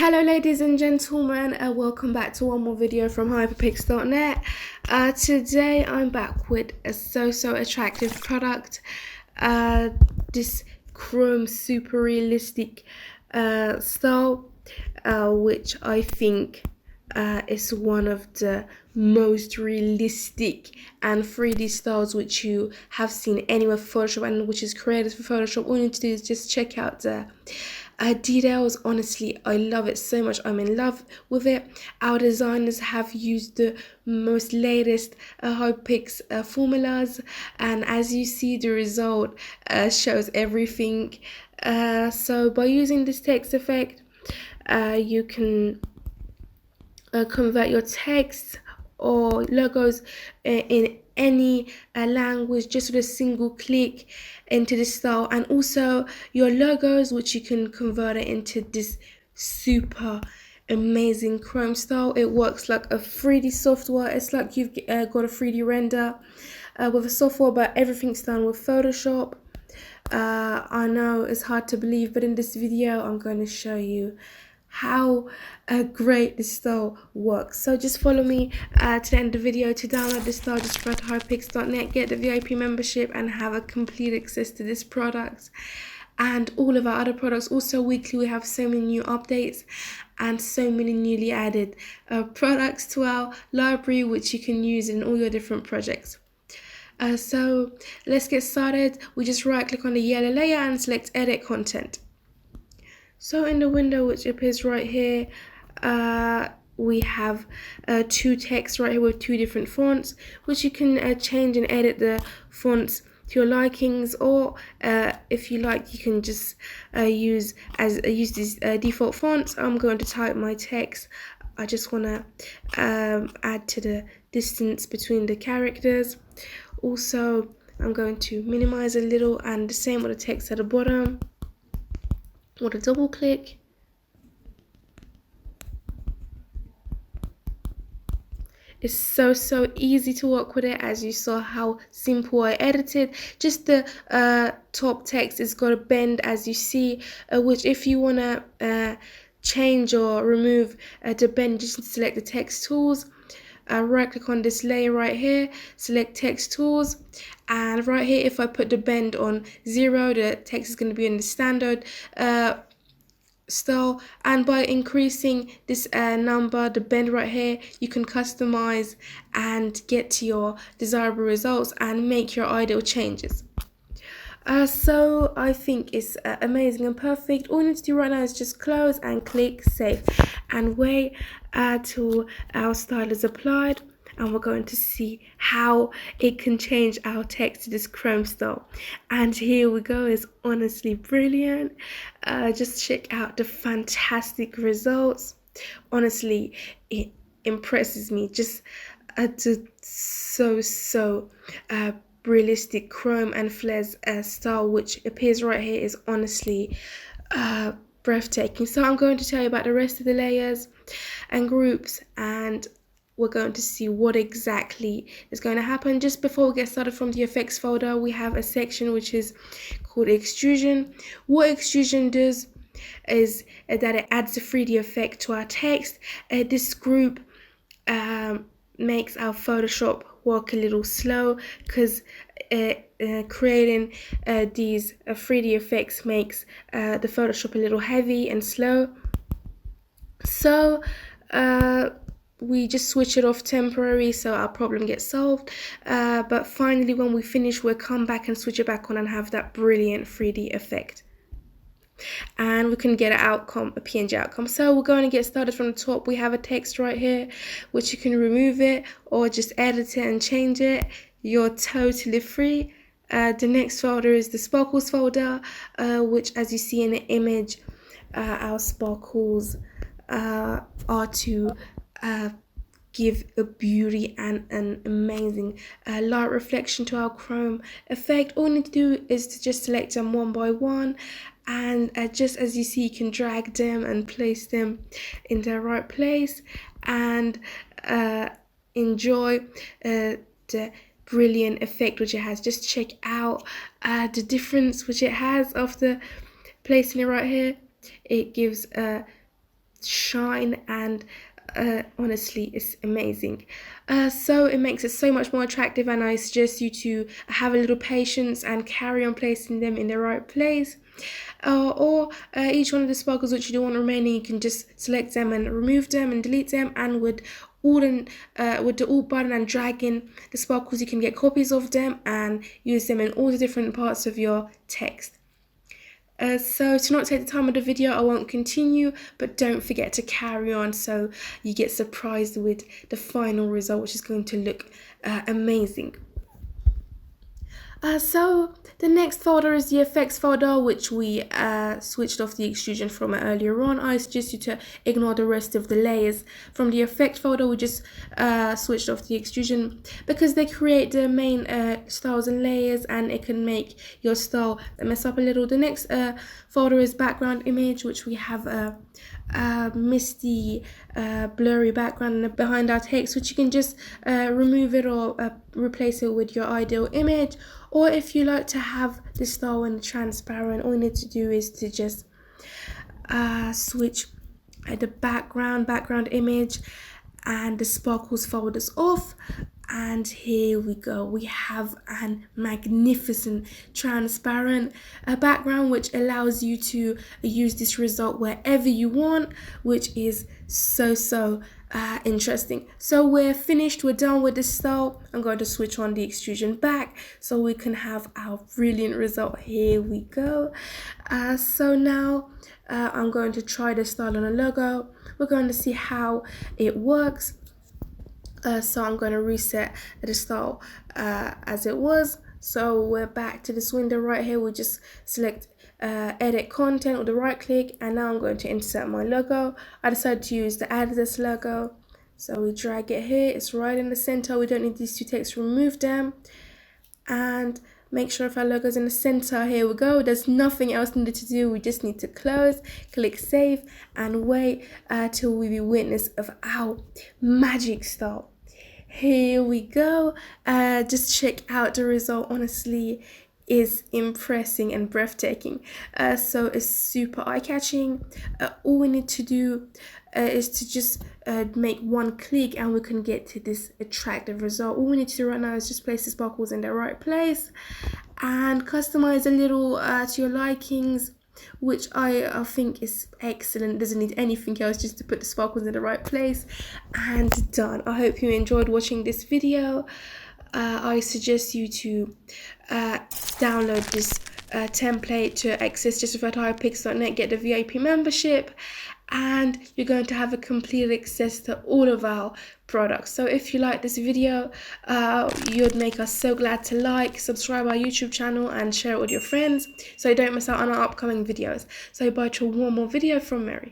Hello ladies and gentlemen, welcome back to one more video from hyperpix.net. Today I'm back with a so attractive product, this chrome super realistic style, which I think is one of the most realistic and 3D styles which you have seen anywhere for Photoshop, and which is created for Photoshop. All you need to do is just check out the details. Honestly, I love it so much. I'm in love with it. Our designers have used the most latest Hyperpix formulas, and as you see, the result shows everything. So by using this text effect, you can convert your text or logos in any language just with a single click into this style, and also your logos, which you can convert it into this super amazing chrome style. It works like a 3D software. It's like you've got a 3D render with a software, but everything's done with Photoshop. I know it's hard to believe, but in this video I'm going to show you how great this style works. So just follow me to the end of the video. To download this style, just go to hyperpix.net, get the VIP membership, and have a complete access to this product and all of our other products. Also weekly we have so many new updates and so many newly added products to our library, which you can use in all your different projects. So let's get started. We just right click on the yellow layer and select edit content. So in the window which appears right here, we have two texts right here with two different fonts, which you can change and edit the fonts to your likings, or if you like, you can just use these default fonts. I'm going to type my text. I just want to add to the distance between the characters. Also, I'm going to minimize a little, and the same with the text at the bottom. With a double click, it's so easy to work with it. As you saw how simple I edited, just the top text is got a bend, as you see, which if you want to change or remove the bend, just select the text tools. Right click on this layer right here, select text tools, and right here if I put the bend on 0, the text is going to be in the standard style, and by increasing this number, the bend right here, you can customize and get to your desirable results and make your ideal changes. So I think it's amazing and perfect. All you need to do right now is just close and click save and wait till our style is applied, and we're going to see how it can change our text to this chrome style. And here we go. It's honestly brilliant. Just check out the fantastic results. Honestly, it impresses me. Just so realistic chrome and flares style which appears right here is honestly breathtaking. So I'm going to tell you about the rest of the layers and groups, and we're going to see what exactly is going to happen. Just before we get started, from the effects folder we have a section which is called Extrusion. What Extrusion does is that it adds a 3D effect to our text. This group makes our Photoshop work a little slow, because creating these 3D effects makes the Photoshop a little heavy and slow. So we just switch it off temporary so our problem gets solved, but finally when we finish, we'll come back and switch it back on and have that brilliant 3D effect, and we can get an outcome, a PNG outcome. So we're going to get started from the top. We have a text right here which you can remove it or just edit it and change it. You're totally free. The next folder is the sparkles folder, which as you see in the image, our sparkles are to give a beauty and an amazing light reflection to our chrome effect. All you need to do is to just select them one by one, and just as you see, you can drag them and place them in the right place and enjoy the brilliant effect which it has. Just check out the difference which it has after placing it right here. It gives shine, and honestly, it's amazing. So it makes it so much more attractive, and I suggest you to have a little patience and carry on placing them in the right place. Or each one of the sparkles which you don't want remaining, you can just select them and remove them and delete them, and with the alt button and dragging the sparkles, you can get copies of them and use them in all the different parts of your text. So to not take the time of the video, I won't continue, but don't forget to carry on so you get surprised with the final result, which is going to look amazing. So the next folder is the effects folder, which we switched off the extrusion from earlier on. I suggest you to ignore the rest of the layers. From the effect folder, we just switched off the extrusion because they create the main styles and layers, and it can make your style mess up a little. The next folder is background image, which we have a misty blurry background behind our text, which you can just remove it or replace it with your ideal image. Or if you like to have the style and transparent, all you need to do is to just switch the background image and the sparkles folders off, and here we go. We have an magnificent transparent background, which allows you to use this result wherever you want, which is so interesting. So we're finished, we're done with the style. I'm going to switch on the extrusion back so we can have our brilliant result. Here we go. So now I'm going to try the style on a logo. We're going to see how it works. So I'm going to reset the style as it was. So we're back to this window right here. We just select edit content with the right click, and now I'm going to insert my logo. I decided to use the Adidas logo, so we drag it here. It's right in the center. We don't need these two texts, remove them, and make sure if our logo is in the center. Here we go. There's nothing else needed to do. We just need to close, click save, and wait till we be witness of our magic style. Here we go. Just check out the result. Honestly, is impressive and breathtaking. So it's super eye-catching. All we need to do is to just make one click, and we can get to this attractive result. All we need to do right now is just place the sparkles in the right place and customize a little to your likings, which I think is excellent. Doesn't need anything else, just to put the sparkles in the right place, and done. I hope you enjoyed watching this video. I suggest you to download this template to access Hyperpixel.net, get the VIP membership, and you're going to have a complete access to all of our products. So if you like this video, you'd make us so glad to like, subscribe our YouTube channel, and share it with your friends so you don't miss out on our upcoming videos. So bye till one more video from Mary.